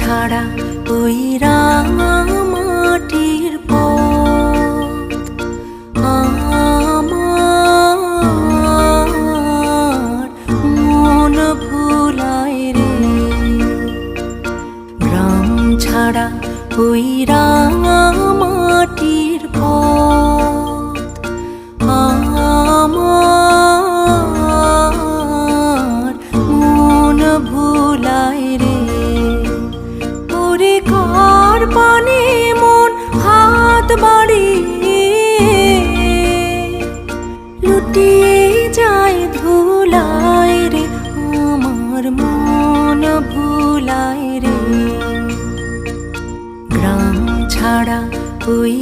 ছাড়া ওই রাঙামাটির পথ আমার মন ভুলায় রে। গ্রাম ছাড়া ওই রাঙামাটির পথ আমার মন ভুলায় রে। ওরে কার পানে মন হাত বাড়িয়ে লুটিয়ে যায় ধুলায় রে। আমার মন ভুলায় রে। গ্রাম ছাড়া ওই